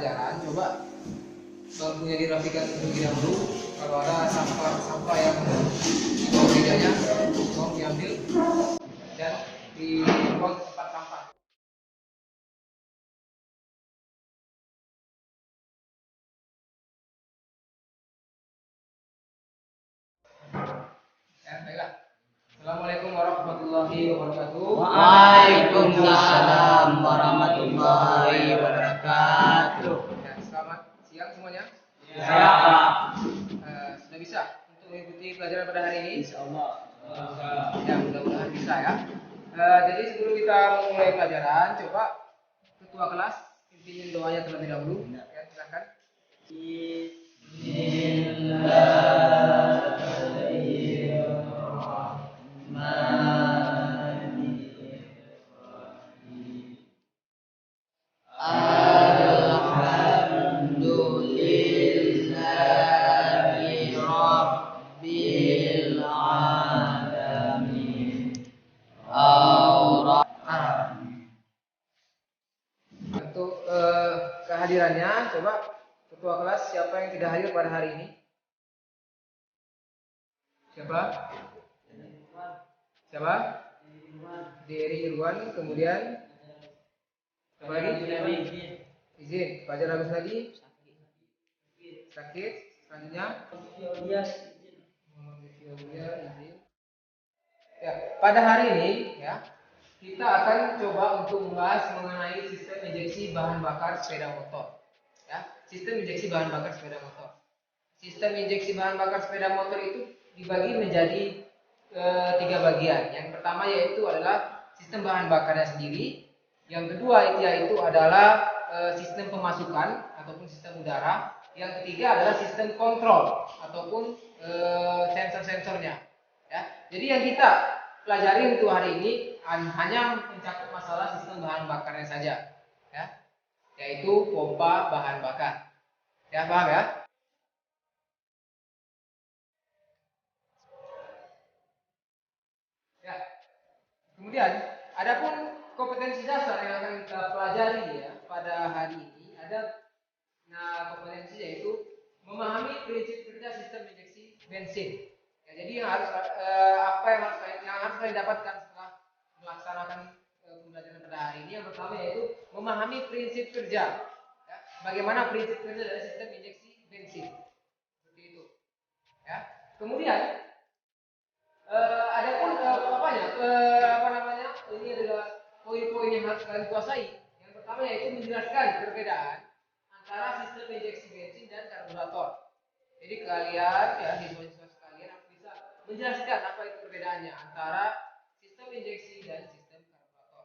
pelajaran, coba bangkunya dirapikan terlebih dahulu. Kalau ada sampah yang di bawah mejanya, tolong diambil dan dibuang ke tempat sampah. Ya, baiklah. Assalamualaikum warahmatullahi wabarakatuh. Waalaikumsalam warahmatullahi wabarakatuh. Ya, selamat siang semuanya. Ya, Pak. Sudah bisa untuk mengikuti pelajaran pada hari ini? Insyaallah. Ya, mudah-mudahan bisa ya. Jadi sebelum kita memulai pelajaran, coba ketua kelas pimpin doanya terlebih dahulu. Ya, silakan. Alhamdulillahi rabbil alamin. Untuk kehadirannya, coba ketua kelas siapa yang tidak hadir pada hari ini? Siapa? Siapa? Dery Irwan. Kemudian siapa lagi? Izin. Fajar Agus lagi? Sakit. Selanjutnya Muhammad Fiolia, izin. Ya, pada hari ini ya kita akan coba untuk membahas mengenai sistem injeksi bahan bakar sepeda motor. Ya, sistem injeksi bahan bakar sepeda motor. Sistem injeksi bahan bakar sepeda motor itu dibagi menjadi 3 bagian. Yang pertama yaitu adalah sistem bahan bakarnya sendiri. Yang kedua yaitu adalah sistem pemasukan ataupun sistem udara. Yang ketiga adalah sistem kontrol ataupun sensor-sensornya. Ya, jadi yang kita pelajari untuk hari ini hanya mencakup masalah sistem bahan bakarnya saja, ya, yaitu pompa bahan bakar. Ya, paham ya? Ya. Kemudian, adapun kompetensi dasar yang akan kita pelajari ya pada hari ini ada kompetensi yaitu memahami prinsip kerja sistem injeksi bensin. Ya, jadi yang harus apa yang harus kalian dapatkan setelah melaksanakan pembelajaran pada hari ini, yang pertama yaitu memahami prinsip kerja. Ya, bagaimana prinsip kerja dari sistem injeksi bensin. Seperti itu. Ya. Kemudian adapun ini adalah poin-poin yang harus kalian kuasai. Yang pertama yaitu menjelaskan perbedaan antara sistem injeksi bensin dan karburator. Jadi kalian ya siswa-siswa sekalian harus bisa menjelaskan apa itu perbedaannya antara sistem injeksi dan sistem karburator.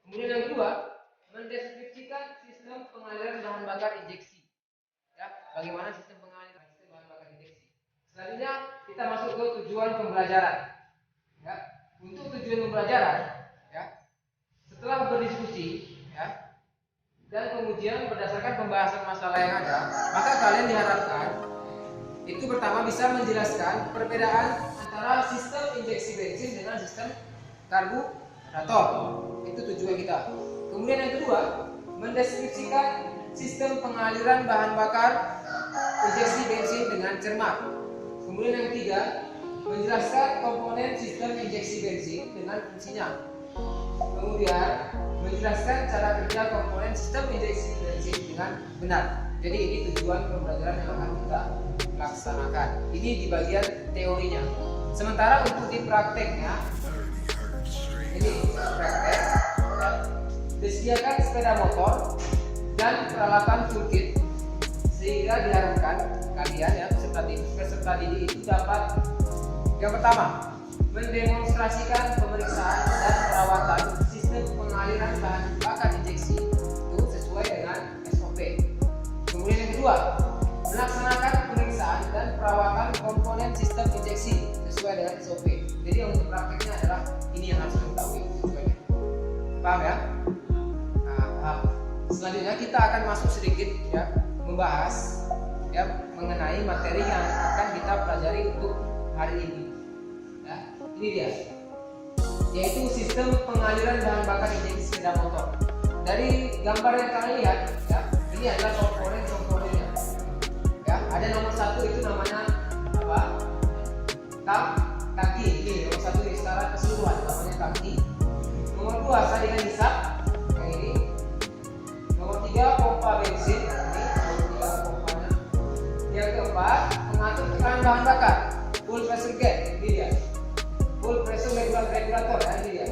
Kemudian yang kedua, mendeskripsikan sistem pengaliran bahan bakar injeksi. Ya, bagaimana sistem pengaliran bahan bakar injeksi. Selanjutnya kita masuk ke tujuan pembelajaran. Ya, untuk tujuan pembelajaran, ya, setelah berdiskusi, ya, dan pengujian berdasarkan pembahasan masalah yang ada, maka kalian diharapkan itu pertama bisa menjelaskan perbedaan antara sistem injeksi bensin dengan sistem karburator. Itu tujuan kita. Kemudian yang kedua, mendeskripsikan sistem pengaliran bahan bakar injeksi bensin dengan cermat. Kemudian yang ketiga, menjelaskan komponen sistem injeksi bensin dengan fungsinya. Kemudian menjelaskan cara kerja komponen sistem injeksi bensin dengan benar. Jadi ini tujuan pembelajaran yang akan kita laksanakan. Ini di bagian teorinya. Sementara untuk di prakteknya, ini praktek, ya, disediakan sepeda motor dan peralatan toolkit sehingga diharapkan kalian ya peserta didik itu dapat yang pertama mendemonstrasikan pemeriksaan dan perawatan sistem pengaliran bahan bakar injeksi itu sesuai dengan SOP. Kemudian yang kedua, melaksanakan pemeriksaan dan perawatan komponen sistem injeksi sesuai dengan SOP. Jadi untuk prakteknya adalah ini yang harus diketahui tujuannya. Paham ya? Nah, paham. Selanjutnya kita akan masuk sedikit ya membahas ya mengenai materi yang akan kita pelajari untuk hari ini. Ya, ini dia, yaitu sistem pengaliran bahan bakar injeksi sepeda motor. Dari gambar yang kalian lihat, ya, di Ini adalah komponen-komponennya. Ya, ada nomor 1 itu namanya apa? Tangki. Ini nomor 1 ini secara keseluruhan namanya tangki. Nomor 2 saringan hisap yang ini. Nomor 3 pompa bensin. Ini nomor 3 pompanya. Yang keempat mengatur tekanan bahan bakar. Full pressure gauge, ini dia. Full pressure regulator, ini dia.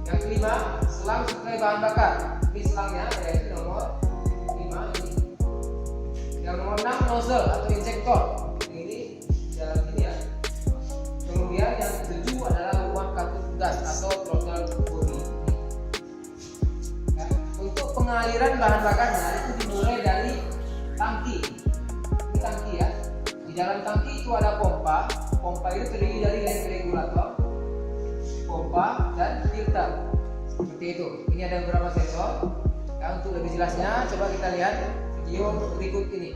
Yang kelima, selang suplai bahan bakar. Ini selangnya, yaitu nomor 5 ini. Yang nomor 6, nozzle atau injektor. Ini dalam ini ya. Kemudian yang ke-7 adalah ruang katup gas atau throttle body. Ya. Untuk pengaliran bahan bakarnya itu dimulai dari tangki. Ini tangki ya. Di dalam tangki itu ada pompa. Pompa itu terdiri dari regulator, pompa, dan filter. Seperti itu. Ini ada beberapa sensor. Ya, untuk lebih jelasnya, coba kita lihat video berikut ini.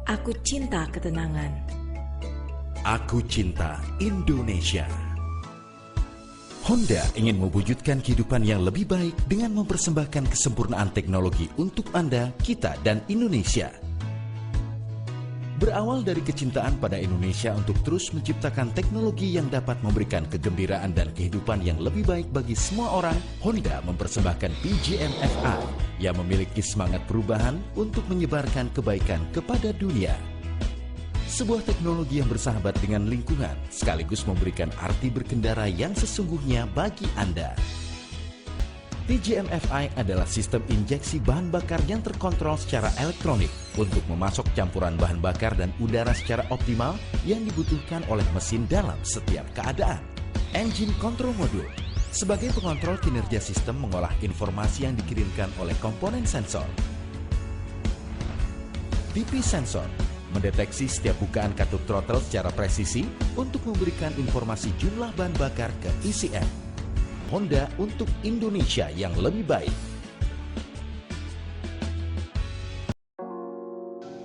Aku cinta ketenangan. Aku cinta Indonesia. Honda ingin mewujudkan kehidupan yang lebih baik dengan mempersembahkan kesempurnaan teknologi untuk Anda, kita, dan Indonesia. Berawal dari kecintaan pada Indonesia untuk terus menciptakan teknologi yang dapat memberikan kegembiraan dan kehidupan yang lebih baik bagi semua orang, Honda mempersembahkan PGM-FI yang memiliki semangat perubahan untuk menyebarkan kebaikan kepada dunia. Sebuah teknologi yang bersahabat dengan lingkungan sekaligus memberikan arti berkendara yang sesungguhnya bagi Anda. PGM-FI adalah sistem injeksi bahan bakar yang terkontrol secara elektronik untuk memasok campuran bahan bakar dan udara secara optimal yang dibutuhkan oleh mesin dalam setiap keadaan. Engine Control Module sebagai pengontrol kinerja sistem mengolah informasi yang dikirimkan oleh komponen sensor. DP Sensor mendeteksi setiap bukaan katup throttle secara presisi untuk memberikan informasi jumlah bahan bakar ke ECM. Honda untuk Indonesia yang lebih baik.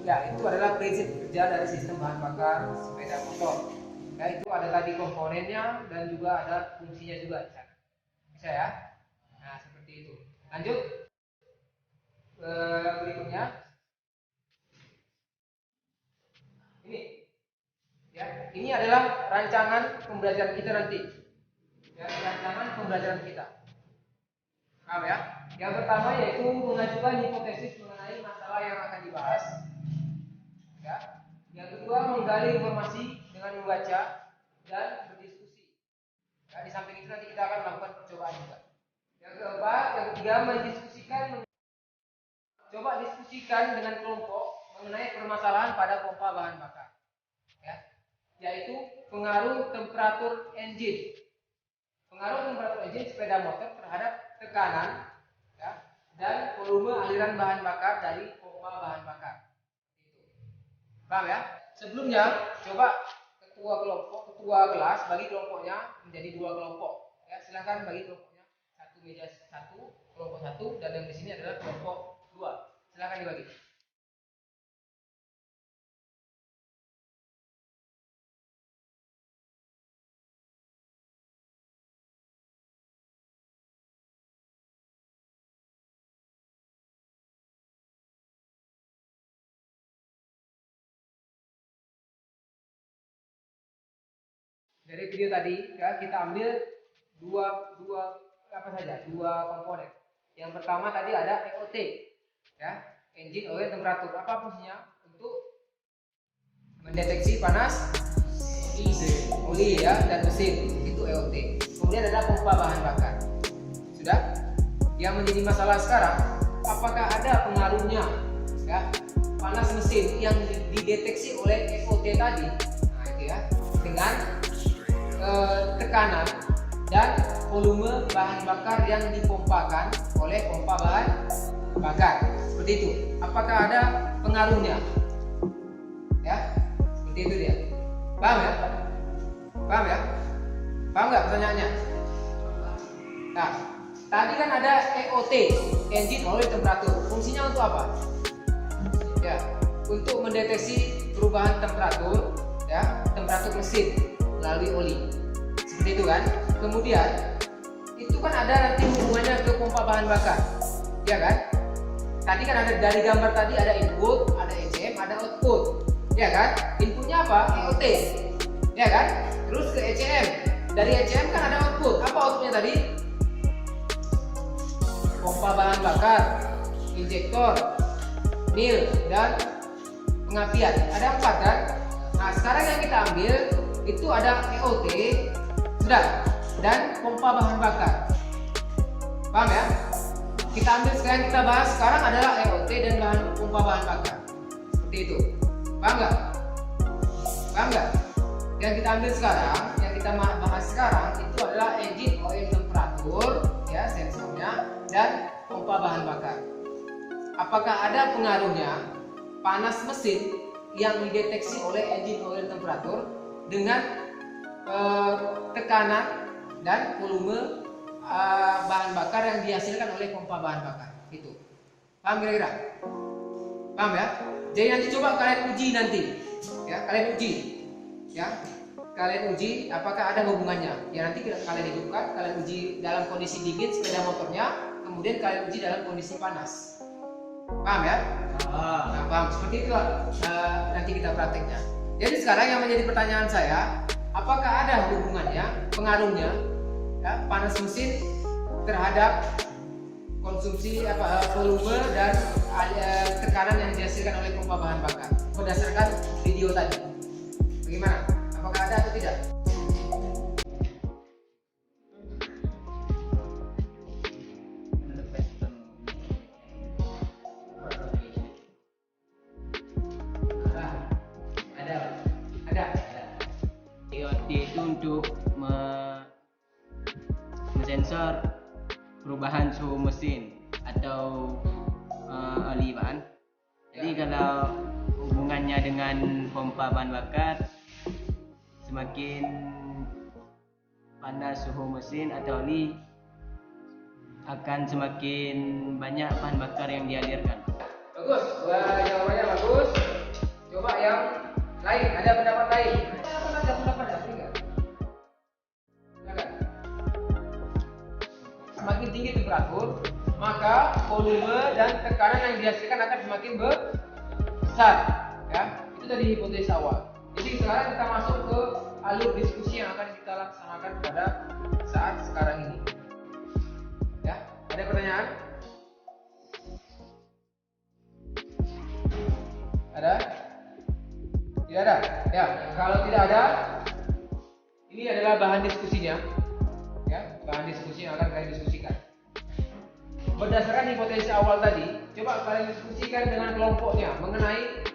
Ya, itu adalah prinsip kerja dari sistem bahan bakar sepeda motor. Ya, itu ada tadi komponennya dan juga ada fungsinya juga. Bisa ya? Nah, seperti itu. Lanjut. Berikutnya. Ini adalah rancangan pembelajaran kita nanti. Ya, rancangan pembelajaran kita. Paham ya? Yang pertama yaitu mengajukan hipotesis mengenai masalah yang akan dibahas. Ya. Yang kedua menggali informasi dengan membaca dan berdiskusi. Ya, di samping itu nanti kita akan melakukan percobaan juga. Yang keempat, yang ketiga coba diskusikan dengan kelompok mengenai permasalahan pada pompa bahan bakar. Ya. Yaitu pengaruh temperatur engine. Pengaruh temperatur engine sepeda motor terhadap tekanan ya, dan volume aliran bahan bakar dari pompa bahan bakar. Paham ya? Sebelumnya coba ketua kelas bagi kelompoknya menjadi 2 kelompok. Ya, silahkan bagi kelompoknya satu meja satu, kelompok 1 dan yang di sini adalah kelompok 2. Silahkan dibagi. Dari video tadi ya, kita ambil dua komponen. Yang pertama tadi ada EOT ya, engine oil temperatur. Apa fungsinya? Untuk mendeteksi panas oli ya dan mesin, itu EOT. Kemudian ada pompa bahan bakar. Sudah? Yang menjadi masalah sekarang, apakah ada pengaruhnya ya panas mesin yang dideteksi oleh EOT tadi? Nah, itu ya, dengan tekanan dan volume bahan bakar yang dipompakan oleh pompa bahan bakar. Seperti itu. Apakah ada pengaruhnya? Ya, seperti itu dia. Paham ya? Paham ya? Paham nggak pertanyaannya? Nah, tadi kan ada EOT, engine oil temperatur. Fungsinya untuk apa? Ya, untuk mendeteksi perubahan temperatur, ya, temperatur mesin melalui oli. Seperti itu kan. Kemudian itu kan ada nanti hubungannya ke pompa bahan bakar, ya kan? Tadi kan ada dari gambar tadi ada input, ada ECM, ada output, ya kan? Inputnya apa? EOT, ya kan? Terus ke ECM, dari ECM kan ada output. Apa outputnya tadi? Pompa bahan bakar, injektor, mil, dan pengapian. Ada 4 kan? Nah sekarang yang kita ambil itu ada EOT, sudah, dan pompa bahan bakar. Paham ya? Kita ambil sekarang, kita bahas sekarang adalah EOT dan pompa bahan bakar. Seperti itu. Paham nggak? Paham nggak? Yang kita ambil sekarang, yang kita bahas sekarang itu adalah engine oil temperatur, ya, sensornya, dan pompa bahan bakar. Apakah ada pengaruhnya panas mesin yang dideteksi oleh engine oil temperatur dengan tekanan dan volume bahan bakar yang dihasilkan oleh pompa bahan bakar? Itu paham kira-kira? Paham ya? Jadi nanti coba kalian uji nanti, ya, kalian uji apakah ada hubungannya. Ya nanti kalian hidupkan, kalian uji dalam kondisi dingin sepeda motornya, kemudian kalian uji dalam kondisi panas. Paham ya? Nah, paham. Seperti itu nanti kita prakteknya. Jadi sekarang yang menjadi pertanyaan saya, apakah ada hubungannya, pengaruhnya, ya, panas mesin terhadap konsumsi volume dan tekanan yang dihasilkan oleh pompa bahan bakar berdasarkan video tadi? Bagaimana? Apakah ada atau tidak? Ada. EOT itu untuk mensensor perubahan suhu mesin atau oli bahan. Jadi kalau hubungannya dengan pompa bahan bakar, semakin panas suhu mesin atau oli, akan semakin banyak bahan bakar yang dialirkan. Bagus, jawabannya bagus. Coba yang lain, ada pendapat lain? Ada pendapat ya? Enggak? Semakin tinggi temperatur, maka volume dan tekanan yang dihasilkan akan semakin besar. Ya, itu tadi hipotesis awal. Jadi sekarang kita masuk ke alur diskusi yang akan kita laksanakan pada saat sekarang ini. Ya, ada pertanyaan? Ada? Tidak ada? Ya, kalau tidak ada, ini adalah bahan diskusinya. Ya, bahan diskusi yang akan kalian diskusikan. Berdasarkan hipotesis awal tadi, coba kalian diskusikan dengan kelompoknya mengenai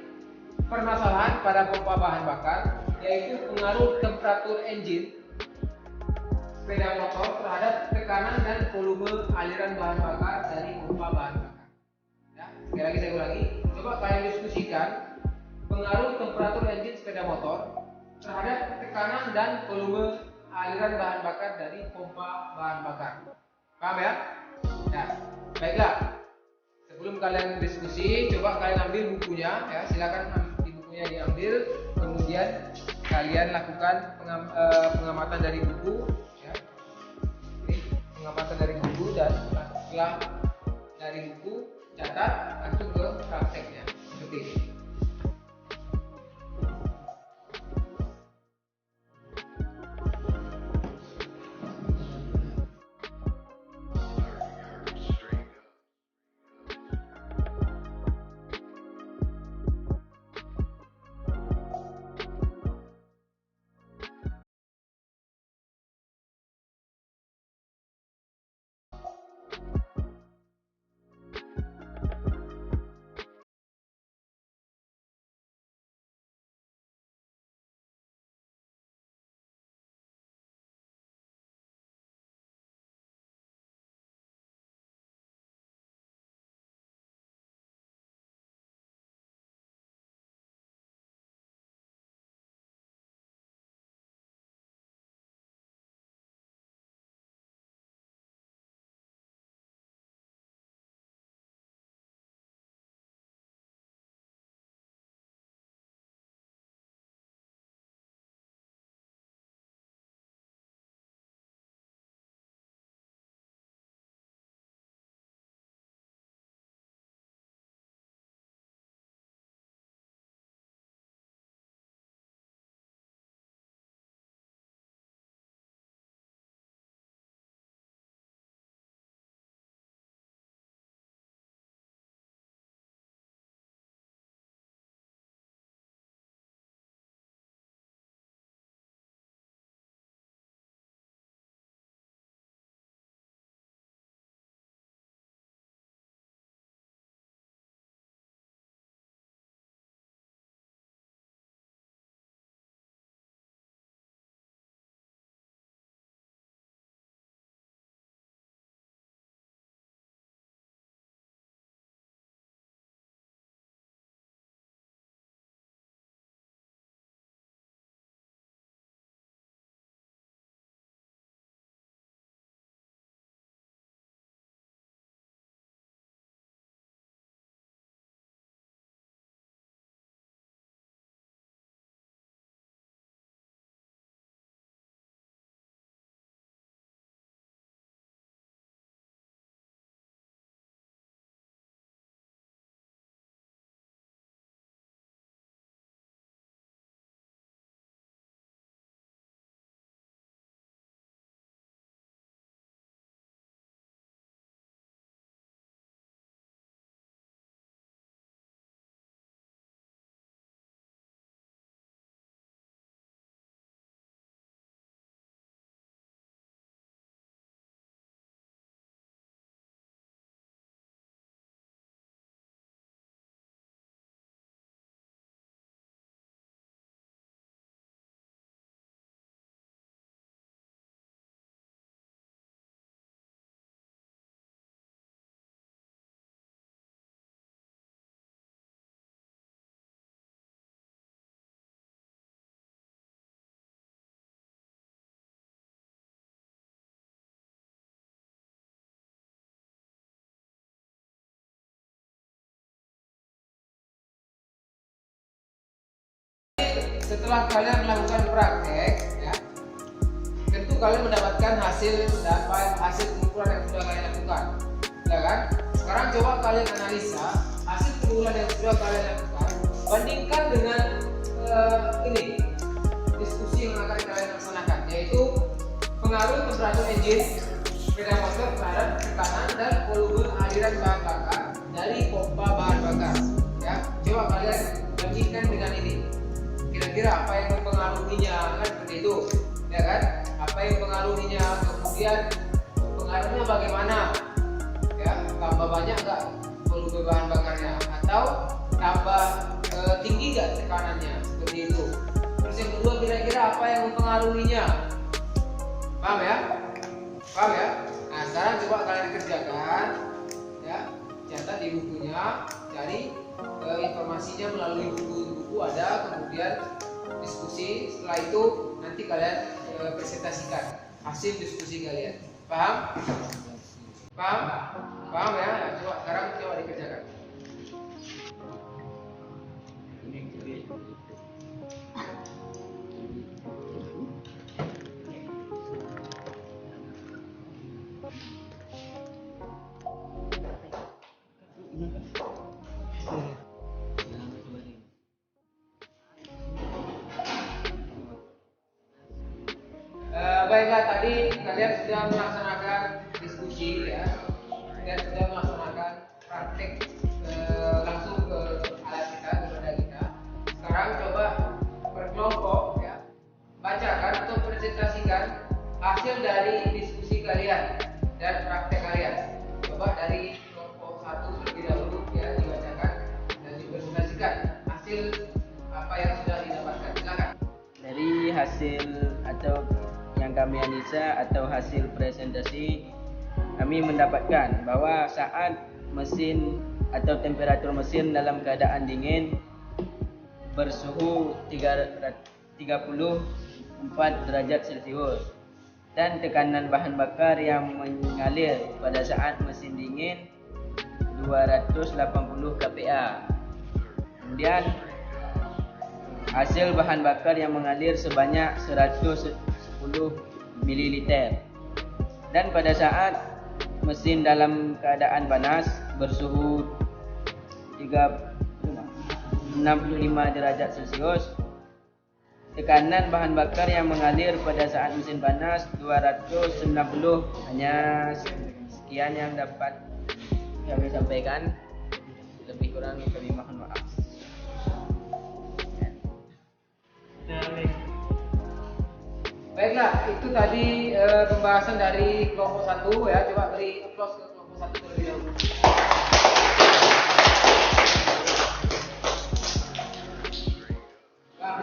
permasalahan pada pompa bahan bakar, yaitu pengaruh temperatur engine sepeda motor terhadap tekanan dan volume aliran bahan bakar dari pompa bahan bakar. Ya, sekali lagi saya ulangi, coba kalian diskusikan pengaruh temperatur engine sepeda motor terhadap tekanan dan volume aliran bahan bakar dari pompa bahan bakar. Paham ya? Nah, baiklah. Sebelum kalian diskusi, coba kalian ambil bukunya, ya. Silakan di bukunya diambil, kemudian kalian lakukan pengamatan dari buku, ya. Oke, pengamatan dari buku, dan setelah dari buku catat langsung ke prakteknya seperti ini. setelah kalian melakukan praktek, ya, tentu kalian mendapatkan hasil pengumpulan yang sudah kalian lakukan, ya kan? Sekarang coba kalian analisa hasil pengumpulan yang sudah kalian lakukan, bandingkan dengan diskusi yang akan kalian laksanakan, yaitu pengaruh temperatur engine sepeda motor terhadap tekanan dan volume aliran bahan bakar dari pompa bahan bakar. Ya, coba kalian bandingkan dengan ini. Kira-kira apa yang mempengaruhinya, kan seperti itu, ya kan? Apa yang mempengaruhinya, kemudian pengaruhnya bagaimana? Ya, tambah banyak nggak volume bahan bakarnya, atau tambah tinggi nggak tekanannya, seperti itu. Terus yang kedua, kira-kira apa yang mempengaruhinya? Paham ya? Paham ya? Nah, sekarang coba kalian kerjakan, ya, catat di bukunya, cari informasinya melalui buku ada, kemudian diskusi. Setelah itu nanti kalian presentasikan hasil diskusi kalian. Paham? Paham? Paham ya? Nah, coba sekarang coba dikerjakan. Baiklah, tadi kalian sudah melaksanakan diskusi, ya, dan sudah melaksanakan praktek langsung ke alat kita, ke benda kita. Sekarang coba berkelompok, ya, bacakan atau presentasikan hasil dari diskusi kalian dan praktek kalian. Coba dari kelompok 1 terlebih dahulu, ya, dibacakan dan dipresentasikan hasil apa yang sudah didapatkan. Silakan. Dari hasil atau yang kami analisa atau hasil presentasi, kami mendapatkan bahwa saat mesin atau temperatur mesin dalam keadaan dingin bersuhu 34 derajat Celcius dan tekanan bahan bakar yang mengalir pada saat mesin dingin 280 kPa. Kemudian hasil bahan bakar yang mengalir sebanyak 110 ml. Dan pada saat mesin dalam keadaan panas bersuhu 65 derajat Celcius, tekanan bahan bakar yang mengalir pada saat mesin panas 290. Hanya sekian yang dapat kami sampaikan, lebih kurang kami mohon maaf. Baiklah, itu tadi pembahasan dari kelompok 1, ya. Coba beri applause ke kelompok 1 terlebih dahulu. Nah,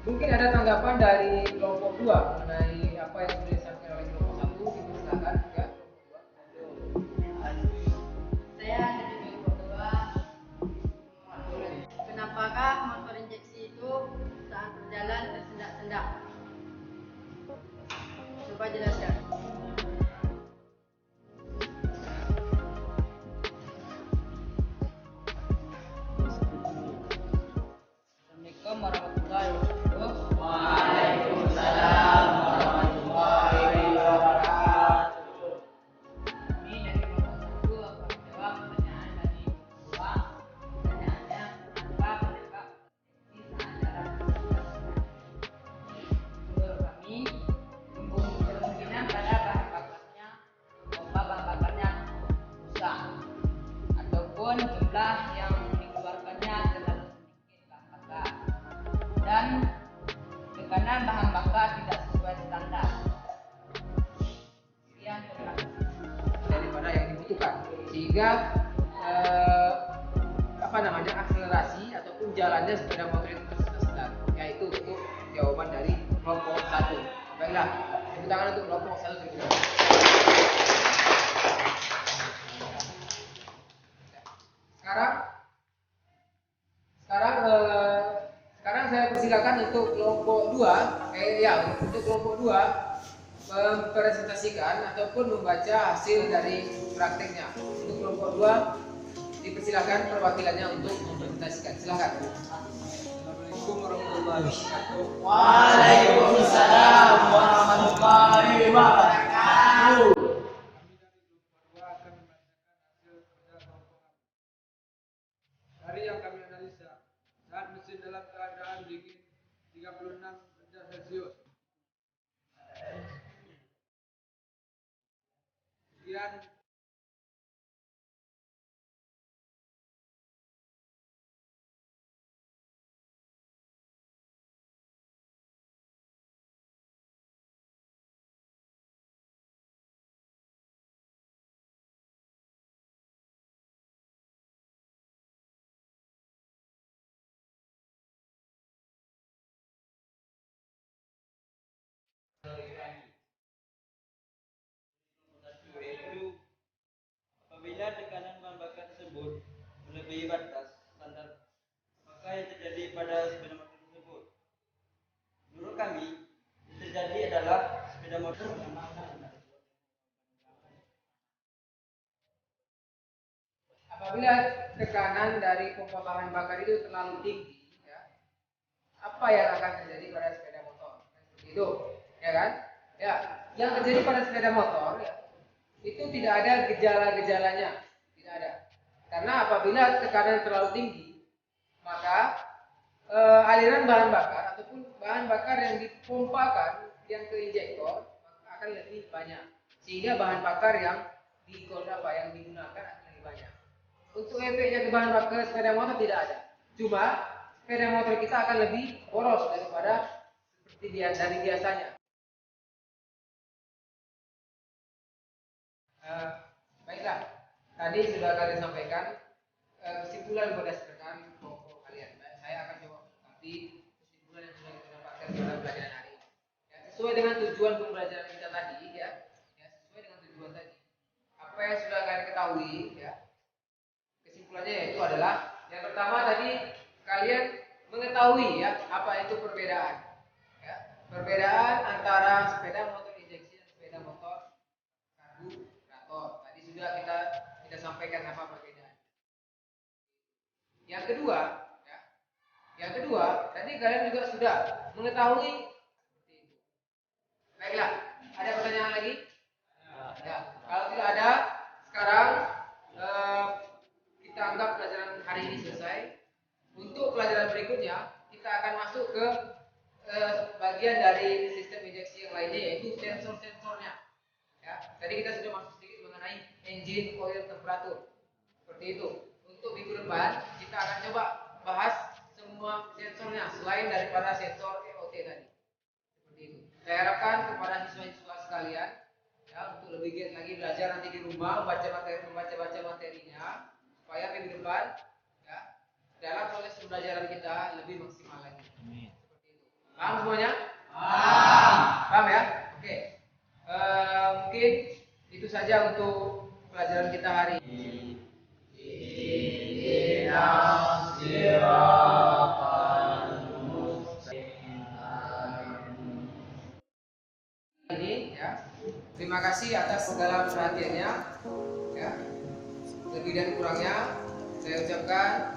mungkin ada tanggapan dari kelompok 2 mengenai apa yang sudah disampaikan oleh kelompok 1. Kita silakan, ya. Saya dari kelompok 2. Kenapakah motor injeksi itu saat berjalan tersendak-sendak? Coba jelaskan. Assalamualaikum warahmatullahi wabarakatuh. Waalaikumsalam warahmatullahi wabarakatuh. Kami dari kelompok 1 akan menjawab pertanyaan dari kelompok 2. Pertanyaannya, kenapa penyebab injeksi saat jalan tersendak-sendak? Menurut kami, kemungkinan pada bahan bakarnya, pompa bahan bakarnya rusak, ataupun jumlah yang dikeluarkannya terlalu sedikit bahan bakar, dan tekanan bahan bakar tidak sesuai standar. Sekian, terima kasih. Daripada yang dibutuhkan, sehingga akselerasi ataupun jalannya sepeda motor itu tersendat. Yaitu untuk jawaban dari kelompok 1. Baiklah, tepuk tangan untuk kelompok 1 terlebih dahulu. Sekarang saya persilakan untuk kelompok 2, untuk kelompok 2 mempresentasikan ataupun membaca hasil dari prakteknya. Untuk kelompok 2 dipersilakan perwakilannya untuk mempresentasikan. Silakan. Assalamualaikum warahmatullahi Waalaikumsalam warahmatullahi wabarakatuh. Dari yang kami analisa, saat mesin dalam keadaan dingin 36 derajat Celcius. Kemudian yaitu apabila tekanan bahan bakar tersebut melebihi batas standar, maka yang terjadi pada sepeda motor tersebut, menurut kami, yang terjadi adalah sepeda motor apabila tekanan dari pompa bahan bakar itu terlalu tinggi, ya, apa yang akan terjadi pada sepeda motor? Seperti itu, ya kan? Ya, yang terjadi pada sepeda motor, ya, itu tidak ada gejala-gejalanya, tidak ada. Karena apabila tekanan terlalu tinggi, maka aliran bahan bakar ataupun bahan bakar yang dipompakan yang ke injektor akan lebih banyak, sehingga bahan bakar yang digunakan akan lebih banyak. Untuk efeknya ke bahan bakar sepeda motor tidak ada. Cuma sepeda motor kita akan lebih boros daripada seperti dari biasanya. Baiklah, tadi sudah kalian sampaikan kesimpulan berdasarkan pokok kalian. Saya akan coba menanggapi kesimpulan yang sudah kita dapatkan pada pelajaran hari ini. Ya, sesuai dengan tujuan pembelajaran kita tadi, ya sesuai dengan tujuan tadi. Apa yang sudah kalian ketahui, ya. Kesimpulannya yaitu adalah yang pertama tadi kalian mengetahui ya apa itu perbedaan. Ya, perbedaan antara sepeda motor injeksi dan sepeda motor karburator. Tadi sudah kita sampaikan apa perbedaan. Yang kedua, tadi kalian juga sudah mengetahui seperti itu. Baiklah, ada pertanyaan lagi? Ya, kalau tidak ada, sekarang kita anggap pelajaran hari ini selesai. Untuk pelajaran berikutnya, kita akan masuk ke bagian dari sistem injeksi yang lainnya, yaitu sensor-sensornya. Ya, tadi kita sudah masuk sedikit mengenai engine oil temperatur. Seperti itu. Untuk minggu depan, kita akan coba bahas semua sensornya selain daripada sensor EOT tadi. Seperti itu. Saya harapkan kepada siswa-siswa sekalian, ya, untuk lebih giat lagi belajar nanti di rumah, membaca materinya, supaya minggu depan ya dalam proses pembelajaran kita lebih maksimal lagi. Seperti itu. Paham semuanya? Paham ya? Oke. Mungkin itu saja untuk pelajaran kita hari ini. Ini ya. Terima kasih atas segala perhatiannya. Ya. Lebih dan kurangnya saya ucapkan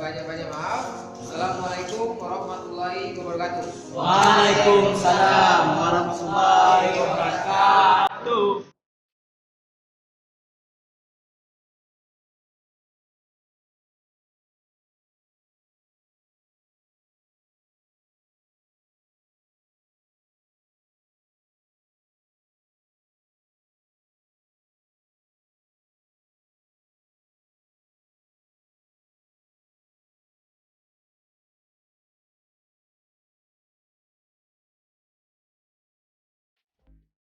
banyak-banyak maaf. Assalamualaikum warahmatullahi wabarakatuh. Waalaikumsalam warahmatullahi wabarakatuh.